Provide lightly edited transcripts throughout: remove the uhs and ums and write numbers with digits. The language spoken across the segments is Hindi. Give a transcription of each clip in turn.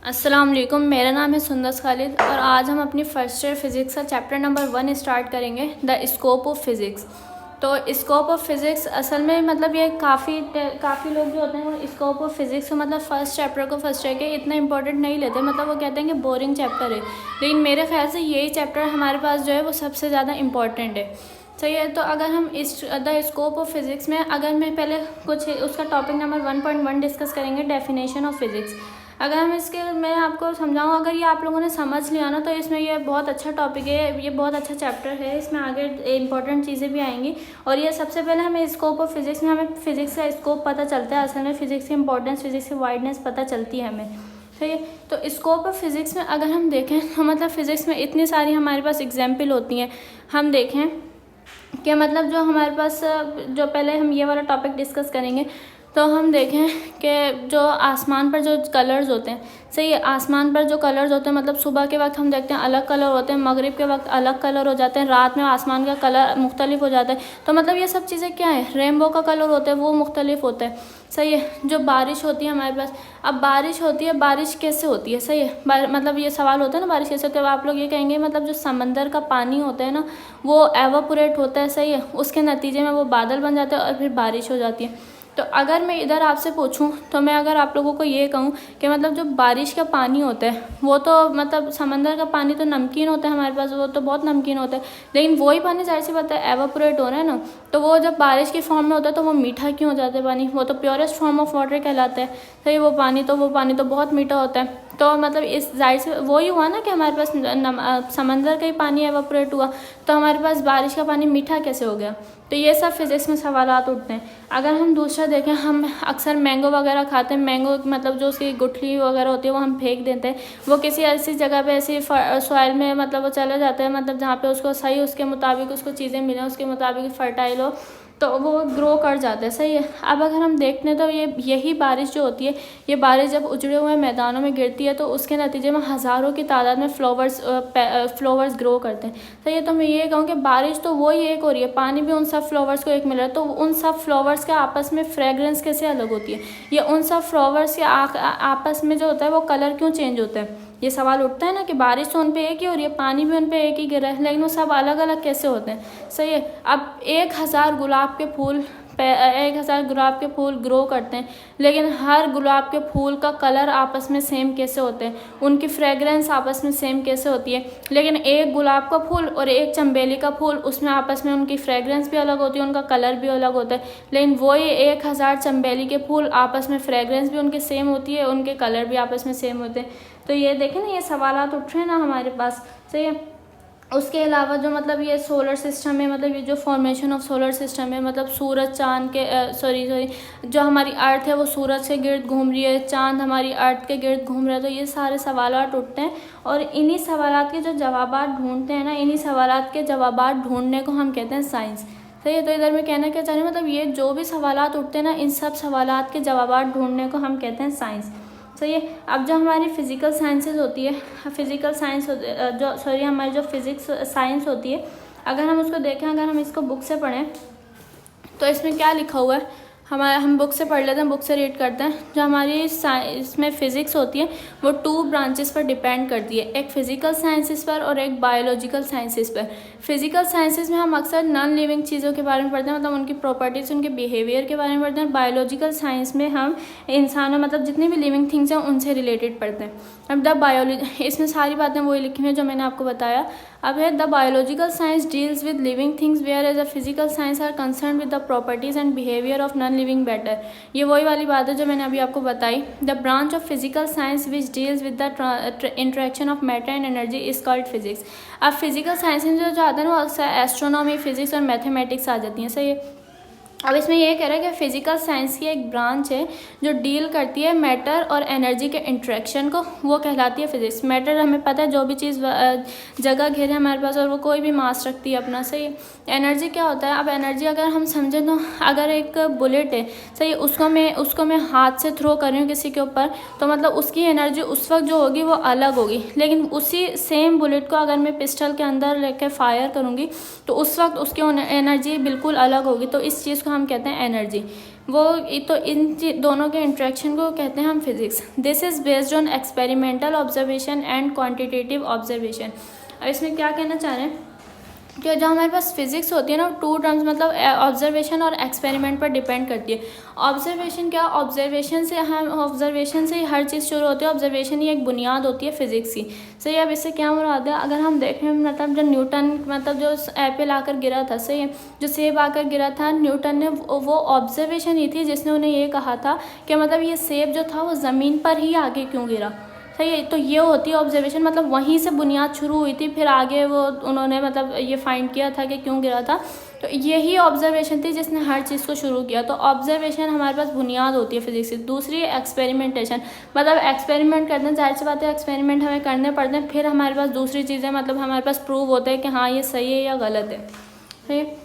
अस्सलाम वालेकुम। मेरा नाम है सुंदस खालिद और आज हम अपनी फर्स्ट ईयर फिज़िक्स का चैप्टर नंबर 1 स्टार्ट करेंगे, द स्कोप ऑफ फिज़िक्स। तो स्कोप ऑफ फिज़िक्स असल में मतलब ये काफ़ी लोग जो होते हैं वो स्कोप ऑफ फिज़िक्स को मतलब फर्स्ट चैप्टर को फर्स्ट ईयर के इतना इंपॉर्टेंट नहीं लेते, मतलब वो कहते हैं कि बोरिंग चैप्टर है। लेकिन मेरे ख्याल से यही चैप्टर हमारे पास जो है वो सबसे ज़्यादा इंपॉर्टेंट है। सही है। तो अगर हम इस द स्कोप ऑफ फिज़िक्स में अगर मैं पहले कुछ उसका टॉपिक नंबर 1.1 डिस्कस करेंगे, डेफिनेशन ऑफ फिज़िक्स। अगर हम इसके मैं आपको समझाऊँ, अगर ये आप लोगों ने समझ लिया ना तो इसमें ये बहुत अच्छा टॉपिक है, ये बहुत अच्छा चैप्टर है। इसमें आगे इंपॉर्टेंट चीज़ें भी आएंगी और ये सबसे पहले हमें स्कोप ऑफ फिज़िक्स में हमें फिज़िक्स का स्कोप पता चलता है। असल में फ़िज़िक्स की इंपॉर्टेंस, फ़िज़िक्स की वाइडनेस पता चलती है हमें। ठीक है। तो स्कोप ऑफ फिज़िक्स में अगर हम देखें तो मतलब फ़िज़िक्स में इतनी सारी हमारे पास एग्जाम्पल होती हैं। हम देखें कि मतलब जो हमारे पास जो पहले हम ये वाला टॉपिक डिस्कस करेंगे तो हम देखें कि जो आसमान पर जो कलर्स होते हैं, सही है, आसमान पर जो कलर्स होते हैं मतलब सुबह के वक्त हम देखते हैं अलग कलर होते हैं, मगरिब के वक्त अलग कलर हो जाते हैं, रात में आसमान का कलर मुख्तलिफ हो जाता है। तो मतलब ये सब चीज़ें क्या है, रेनबो का कलर होता है वो मुख्तलिफ होता है। सही है। जो बारिश होती है हमारे पास, अब बारिश होती है, बारिश कैसे होती है, सही है, मतलब ये सवाल होता है ना बारिश कैसे होती है। आप लोग ये कहेंगे मतलब जो समंदर का पानी होता है ना वो एवापोरेट होता है, सही है, उसके नतीजे में वो बादल बन जाते हैं और फिर बारिश हो जाती है। तो अगर मैं इधर आपसे पूछूं तो मैं अगर आप लोगों को ये कहूं कि मतलब जो बारिश का पानी होता है वो तो मतलब समंदर का पानी तो नमकीन होता है हमारे पास, वो तो बहुत नमकीन होता है, लेकिन वही पानी जाहिर सी बात है एवापोरेट हो रहा है ना, तो वो जब बारिश की फॉर्म में होता है तो वो मीठा क्यों हो जाता है पानी, वो तो प्योरेस्ट फॉर्म ऑफ वाटर कहलाता है। सही, वो पानी तो बहुत मीठा होता है। तो मतलब इस जाहिर से वही हुआ ना कि हमारे पास समंदर का ही पानी एवापोरेट हुआ, तो हमारे पास बारिश का पानी मीठा कैसे हो गया। तो ये सब फिज़िक्स में सवालात उठते हैं। अगर हम दूसरा देखें, हम अक्सर मैंगो वगैरह खाते हैं, मैंगो मतलब जो उसकी गुठली वगैरह होती है वो हम फेंक देते हैं, वो किसी ऐसी जगह पे ऐसी सॉइल में मतलब वो चले जाते हैं, मतलब जहाँ पे उसको सही उसके मुताबिक उसको चीज़ें मिलें, उसके मुताबिक फर्टाइल हो तो वो ग्रो कर जाता है। सही है। अब अगर हम देखते हैं तो यही बारिश जो होती है, ये बारिश जब उजड़े हुए मैदानों में गिरती है तो उसके नतीजे में हज़ारों की तादाद में फ्लावर्स ग्रो करते हैं। सही है। तो मैं ये कहूँ कि बारिश तो वही एक हो रही है, पानी भी उन सब फ्लावर्स को एक मिल रहा है, तो उन सब फ्लावर्स के आपस में फ्रेगरेंस कैसे अलग होती है, ये उन सब फ्लावर्स के आपस में जो होता है वो कलर क्यों चेंज होता है। ये सवाल उठता है ना कि बारिश तो उन पे एक ही हो रही है, पानी भी उन पे एक ही गिर रहा है, लेकिन वो सब अलग अलग कैसे होते हैं। सही है। अब 1000 गुलाब के फूल 1000 गुलाब के फूल ग्रो करते हैं, लेकिन हर गुलाब के फूल का कलर आपस में सेम कैसे होते हैं, उनकी फ्रेगरेंस आपस में सेम कैसे होती है। लेकिन एक गुलाब का फूल और एक चंबेली का फूल, उसमें आपस में उनकी फ्रेगरेंस भी अलग होती है, उनका कलर भी अलग होता है। लेकिन वही 1000 चंबेली के फूल आपस में फ्रेगरेंस भी उनकी सेम होती है, उनके कलर भी आपस में सेम होते हैं। तो ये देखें ना, ये सवालात उठ रहे हैं ना हमारे पास। सही है। उसके अलावा जो मतलब ये सोलर सिस्टम है, मतलब ये जो फॉर्मेशन ऑफ सोलर सिस्टम है, मतलब सूरज चांद के सॉरी जो हमारी अर्थ है वो सूरज के गिर्द घूम रही है, चांद हमारी अर्थ के गिर्द घूम रहा है। तो ये सारे सवालात उठते हैं और इन्हीं सवालात के जो जवाबात ढूंढते हैं ना, इन्हीं सवालात के जवाबात ढूंढने को हम कहते हैं साइंस। सही है। तो इधर मैं कहना क्या चाह रही हूँ, मतलब ये जो भी सवालात उठते हैं ना, इन सब सवालात के जवाबात ढूंढने को हम कहते हैं साइंस। सही है। अब जो हमारी फ़िज़िकल साइंसेज होती है, फ़िज़िकल साइंस जो सॉरी हमारी जो फिज़िक्स साइंस होती है, अगर हम उसको देखें, अगर हम इसको बुक से पढ़ें तो इसमें क्या लिखा हुआ है, हम बुक से पढ़ लेते हैं, बुक से रीड करते हैं। जो हमारी इसमें फ़िज़िक्स होती है वो 2 ब्रांचेस पर डिपेंड करती है, एक फ़िज़िकल साइंसेस पर और एक बायोलॉजिकल साइंसेस पर। फ़िज़िकल साइंसेस में हम अक्सर नॉन लिविंग चीज़ों के बारे में पढ़ते हैं, मतलब उनकी प्रॉपर्टीज़, उनके बिहेवियर के बारे में पढ़ते हैं। बायोलॉजिकल साइंस में हम इंसानों मतलब जितनी भी लिविंग थिंग्स हैं उनसे रिलेटेड पढ़ते हैं। अब द बायोलॉजी, इसमें सारी बातें वही लिखी हुई हैं जो मैंने आपको बताया। अब है the biological science deals with living things whereas a physical science are concern with the properties and behaviour of non living matter. ये वही वाली बात है जो मैंने अभी आपको बताई। The branch of physical science which deals with the interaction of matter and energy is called physics. अब फिजिकल साइंस में जो आता है ना वो एस्ट्रोनॉमी, फिजिक्स और मैथमेटिक्स आ जाती हैं। सही है। अब इसमें ये कह रहा है कि फिजिकल साइंस की एक ब्रांच है जो डील करती है मैटर और एनर्जी के इंटरेक्शन को, वो कहलाती है फिजिक्स। मैटर हमें पता है जो भी चीज़ जगह घेरे हमारे पास और वो कोई भी मास रखती है अपना। सही। एनर्जी क्या होता है, अब एनर्जी अगर हम समझें तो अगर एक बुलेट है, सही, उसको मैं हाथ से थ्रो कर रही हूँ किसी के ऊपर, तो मतलब उसकी एनर्जी उस वक्त जो होगी वो अलग होगी। लेकिन उसी सेम बुलेट को अगर मैं पिस्टल के अंदर लेकर फायर करूँगी तो उस वक्त उसकी एनर्जी बिल्कुल अलग होगी। तो इस चीज़ को हम कहते हैं एनर्जी। वो तो इन दोनों के इंट्रैक्शन को कहते हैं हम physics. This is based on experimental observation and quantitative observation. अब इसमें क्या कहना चाह रहे हैं कि जो हमारे पास फिज़िक्स होती है ना, टू टर्म्स मतलब ऑब्जर्वेशन और एक्सपेरिमेंट पर डिपेंड करती है। ऑब्जर्वेशन क्या, ऑब्जर्वेशन से ही हर चीज़ शुरू होती है। ऑब्जर्वेशन ही एक बुनियाद होती है फिज़िक्स की। सही है। अब इससे क्या मुराद है, अगर हम देखें मतलब जो न्यूटन मतलब जो एप्पल आकर गिरा था, सही है, जो सेब आकर गिरा था, न्यूटन ने वो ऑब्जर्वेशन ही थी जिसने उन्हें ये कहा था कि मतलब ये सेब जो था वो ज़मीन पर ही आगे क्यों गिरा। सही है। तो ये होती है ऑब्जर्वेशन, मतलब वहीं से बुनियाद शुरू हुई थी, फिर आगे वो उन्होंने मतलब ये फाइंड किया था कि क्यों गिरा था। तो यही ऑब्जर्वेशन थी जिसने हर चीज़ को शुरू किया। तो ऑब्जर्वेशन हमारे पास बुनियाद होती है फिजिक्स की। दूसरी एक्सपेरिमेंटेशन, मतलब एक्सपेरिमेंट करते हैं, जाहिर सी बात है एक्सपेरिमेंट हमें करने पड़ते हैं, फिर हमारे पास दूसरी चीज़ें मतलब हमारे पास प्रूव होता है कि हाँ ये सही है या गलत है। सही है।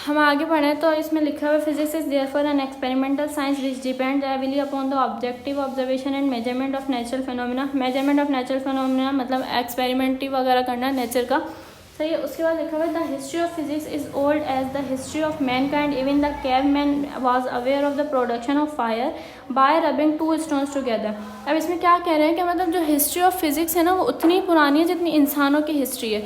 हम आगे पढ़ें तो इसमें लिखा हुआ physics is therefore an experimental science which depend heavily upon the objective observation and measurement of natural phenomena. Measurement of natural phenomena मतलब एक्सपेरिमेंट वगैरह करना नेचर का। सही है। उसके बाद लिखा हुआ है the history of physics is old as the history of mankind. Even the caveman was aware of the production of fire by rubbing two stones together. अब इसमें क्या कह रहे हैं कि मतलब जो हिस्ट्री ऑफ फिजिक्स है ना वो उतनी पुरानी है जितनी इंसानों की हिस्ट्री है।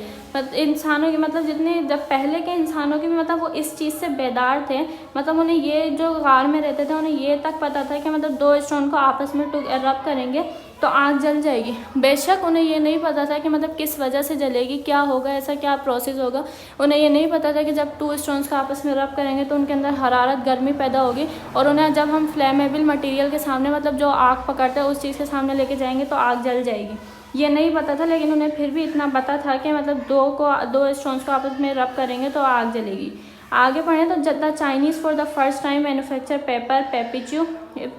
इंसानों की मतलब जितने जब पहले के इंसानों की भी मतलब वो इस चीज़ से बेदार थे, मतलब उन्हें ये जो गार में रहते थे उन्हें ये तक पता था कि मतलब दो स्टोन को आपस में रब करेंगे तो आग जल जाएगी। बेशक उन्हें ये नहीं पता था कि मतलब किस वजह से जलेगी, क्या होगा, ऐसा क्या प्रोसेस होगा। उन्हें ये नहीं पता था कि जब टू स्टोन्स को आपस में रब करेंगे तो उनके अंदर हरारत गर्मी पैदा होगी, और उन्हें जब हम फ्लेमेबल मटेरियल के सामने मतलब जो आग पकड़ता है उस चीज़ के सामने लेके जाएंगे तो आग जल जाएगी। ये नहीं पता था, लेकिन उन्हें फिर भी इतना पता था कि मतलब दो स्टोन्स को आपस में रब करेंगे तो आग जलेगी। आगे बढ़ें तो the Chinese for the first time manufacture paper पेपिच्यू।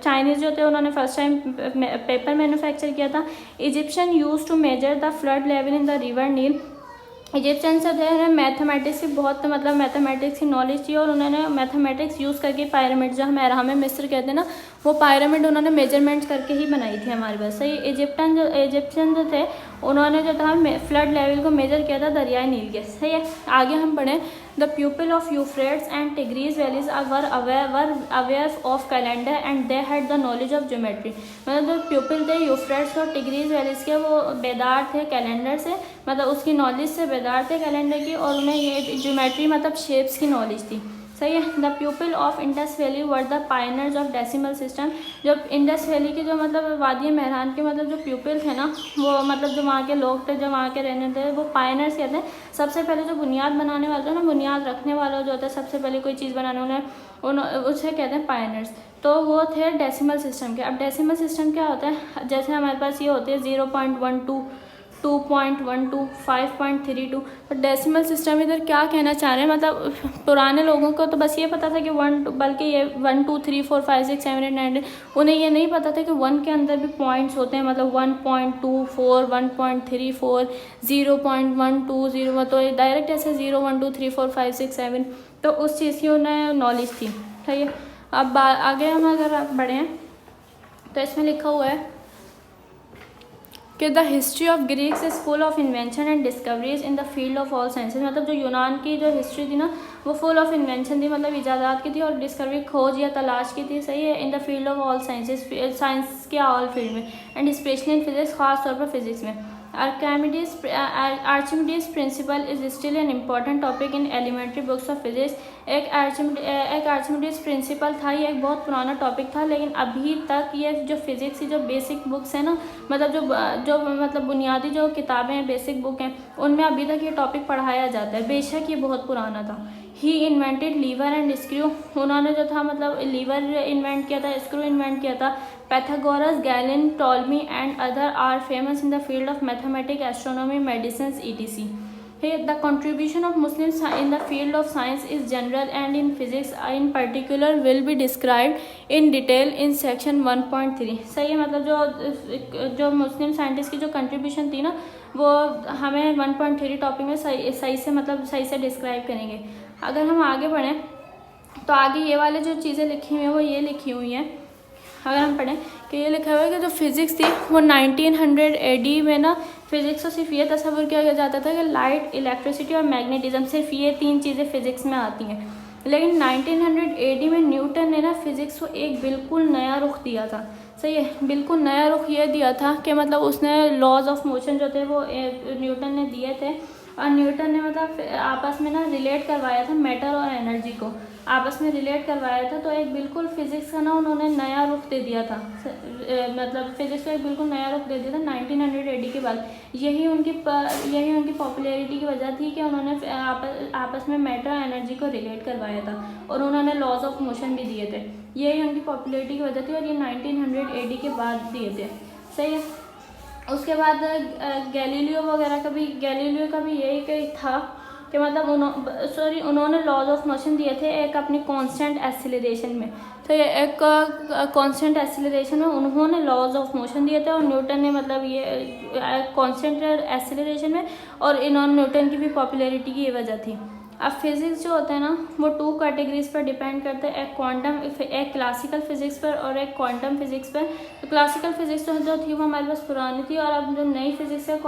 चाइनीज़ जो थे उन्होंने फर्स्ट टाइम पेपर मैन्युफैक्चर किया था। Egyptian use to measure the flood level in the river Nile. Egyptian से थे मैथमेटिक्स की बहुत मतलब मैथमेटिक्स की नॉलेज थी, और उन्होंने मैथमेटिक्स यूज़ करके पायरामिड जो हमें मिस्र कहते हैं ना, वो पायरामिड उन्होंने मेजरमेंट करके ही बनाई थी हमारे पास। सही। इजिप्शियन जो थे उन्होंने जो था फ्लड लेवल को मेजर किया था दरियाई नील के। सही है। आगे हम पढ़ें the people of Euphrates and tigris valleys were aware of calendar and they had the knowledge of geometry. मतलब जो पीपल थे यूफ्रेट्स और टिग्रीज वैलीज के वो बेदार थे कैलेंडर से, मतलब उसकी नॉलेज से बेदार थे कैलेंडर की, और उन्हें ये ज्योमेट्री मतलब शेप्स की नॉलेज थी। सही है। The people of Indus valley were the pioneers of decimal system. जो इंडस वैली के जो मतलब वादी मेहरान के मतलब जो पीपल थे ना, वो मतलब जो वहाँ के लोग थे, जो वहाँ के रहने थे, वो पायनर्स कहते हैं। सबसे पहले जो बुनियाद बनाने वाले थे ना, बुनियाद रखने वाला जो होता है, सबसे पहले कोई चीज़ बनाने उसे कहते हैं पायनर्स। तो वो थे डेसिमल सिस्टम के। अब डेसिमल सिस्टम क्या होता है, जैसे हमारे पास ये होते हैं 0.12, 2.12, 5.32। तो डेसिमल सिस्टम इधर क्या कहना चाह रहे हैं, मतलब पुराने लोगों को तो बस ये पता था कि बल्कि ये 1 2 3 4 5 6 7 8 9, उन्हें ये नहीं पता था कि 1 के अंदर भी पॉइंट्स होते हैं, मतलब 1.24, 1.34, 0.120। तो डायरेक्ट ऐसे 0 1 2 3 4 5 6 7, तो उस चीज़ की उन्हें नॉलेज थी। ठीक है। अब आगे हम अगर बढ़ें तो इसमें लिखा हुआ है कि the history of Greeks is full of invention and discoveries in the field of all sciences. मतलब जो यूनान की जो हिस्ट्री थी ना वो फुल ऑफ इन्वेंशन थी, मतलब इजाज़ात की थी, और डिस्कवरी खोज या तलाश की थी। सही है। In the field of all sciences, science के ऑल फील्ड में, एंड स्पेशली इन फिजिक्स, खास तौर पर फिजिक्स में। Archimedes principle is still an important topic in elementary books of physics. एक आर्चिमिडीज प्रिंसिपल था, ये एक बहुत पुराना टॉपिक था, लेकिन अभी तक ये जो फिजिक्स की जो बेसिक बुक्स हैं ना, मतलब जो मतलब बुनियादी जो किताबें हैं, बेसिक बुक हैं, उनमें अभी तक ये टॉपिक पढ़ाया जाता है। बेशक ये बहुत पुराना था। ही इन्वेंटेड लीवर एंड स्क्रू। उन्होंने जो था मतलब लीवर इन्वेंट किया था, स्क्रू इन्वेंट किया था। Pythagoras, Galen, Ptolemy and other are famous in the field of mathematics, astronomy, medicine, etc. The contribution of Muslims in the field of science is general, and in physics in particular will be described in detail in section 1.3. सही है। मतलब जो मुस्लिम साइंटिस्ट की जो कंट्रीब्यूशन थी ना, वो हमें 1.3 टॉपिक में सही से डिस्क्राइब करेंगे। अगर हम आगे बढ़ें तो आगे ये वाले जो चीज़ें लिखी हुई हैं वो ये लिखी हुई हैं। अगर हम पढ़ें कि ये लिखा हुआ है कि जो फिज़िक्स थी वो 1900 AD में ना, फिज़िक्स को सिर्फ ये तस्वुर किया जाता था कि लाइट, इलेक्ट्रिसिटी और मैग्नेटिज्म, सिर्फ ये 3 चीज़ें फिज़िक्स में आती हैं। लेकिन 1900 AD में न्यूटन ने ना फिज़िक्स को एक बिल्कुल नया रुख दिया था। सही है, बिल्कुल नया रुख ये दिया था कि मतलब उसने लॉज ऑफ मोशन जो थे वो न्यूटन ने दिए थे, और न्यूटन ने मतलब आपस में ना रिलेट करवाया था मैटर और एनर्जी को आपस में रिलेट करवाया था। तो एक बिल्कुल फिज़िक्स का ना उन्होंने नया रुख दे दिया था, मतलब फिज़िक्स का एक बिल्कुल नया रुख दे दिया था 1900 AD के बाद। यही उनकी पॉपुलैरिटी की वजह थी कि उन्होंने आपस में मैटर और एनर्जी को रिलेट करवाया था और उन्होंने लॉज ऑफ मोशन भी दिए थे। यही उनकी पॉपुलैरिटी की वजह थी और ये 1900 AD के बाद दिए थे। सही है। उसके बाद गैलीलियो का भी यही था कि मतलब उन्होंने लॉज ऑफ मोशन दिए थे एक अपनी कांस्टेंट एक्सीलरेशन में। तो ये एक कांस्टेंट एक्सीलरेशन में उन्होंने लॉज ऑफ मोशन दिए थे और न्यूटन ने मतलब ये कांस्टेंट एक्सीलरेशन में, और न्यूटन की भी पॉपुलैरिटी की ये वजह थी। अब फिज़िक्स जो होता है ना वो 2 कैटेगरीज पर डिपेंड करता है, एक क्लासिकल फिज़िक्स पर और एक क्वांटम फिज़िक्स पर। तो क्लासिकल फिज़िक्स जो थी वो हमारे पास पुरानी थी, और अब जो नई फिज़िक्स है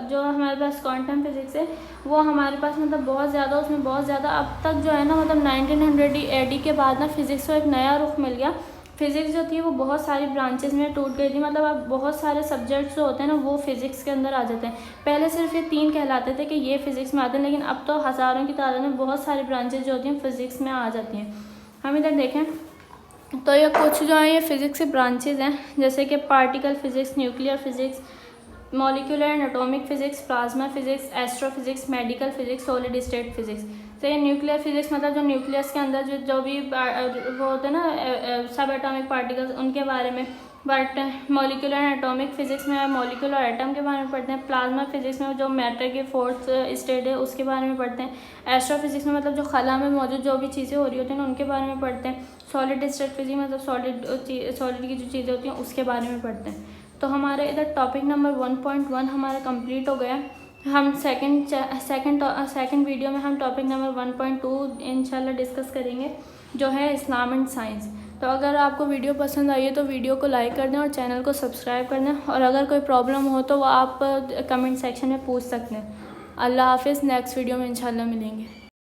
जो हमारे पास क्वांटम फिज़िक्स है वो हमारे पास मतलब बहुत ज़्यादा, उसमें बहुत ज़्यादा अब तक जो है ना मतलब 1900 AD के बाद ना फिज़िक्स को एक नया रुख मिल गया। फिज़िक्स जो थी वो बहुत सारी ब्रांचेस में टूट गई थी, मतलब अब बहुत सारे सब्जेक्ट्स जो होते हैं ना वो फिज़िक्स के अंदर आ जाते हैं। पहले सिर्फ ये 3 कहलाते थे कि ये फिज़िक्स में आते हैं, लेकिन अब तो हज़ारों की तादाद में बहुत सारी ब्रांचेस जो होती हैं फिज़िक्स में आ जाती हैं। हम इधर देखें तो ये कुछ जो है ये फिज़िक्स के ब्रांचेज हैं, जैसे कि particle physics, nuclear physics, molecular and atomic physics, plasma physics, astrophysics, medical physics, solid state physics. तो ये न्यूक्लियर फिज़िक्स मतलब जो न्यूक्लियस के अंदर जो भी वो होते हैं ना सब एटॉमिक पार्टिकल्स उनके बारे में पढ़ते हैं। मॉलिक्यूलर एंड एटॉमिक फ़िज़िक्स में मॉलिक्यूल और एटम के बारे में पढ़ते हैं। प्लाज्मा फिज़िक्स में जो मैटर की 4th स्टेट है उसके बारे में पढ़ते हैं। एस्ट्रोफिज़िक्स में मतलब जो खला में मौजूद जो भी चीज़ें हो रही होती हैं ना उनके बारे में पढ़ते हैं। सॉलिड स्टेट फिज़िक्स मतलब सॉलिड की जो चीज़ें होती हैं उसके बारे में पढ़ते हैं। तो हमारे इधर टॉपिक नंबर 1.1 हमारा कंप्लीट हो गया। हम सेकंड वीडियो में हम टॉपिक नंबर 1.2 इंशाल्लाह डिस्कस करेंगे, जो है इस्लाम एंड साइंस। तो अगर आपको वीडियो पसंद आई है तो वीडियो को लाइक कर दें और चैनल को सब्सक्राइब कर दें, और अगर कोई प्रॉब्लम हो तो वो आप कमेंट सेक्शन में पूछ सकते हैं। अल्लाह हाफिज़, नेक्स्ट वीडियो में इंशाल्लाह मिलेंगे।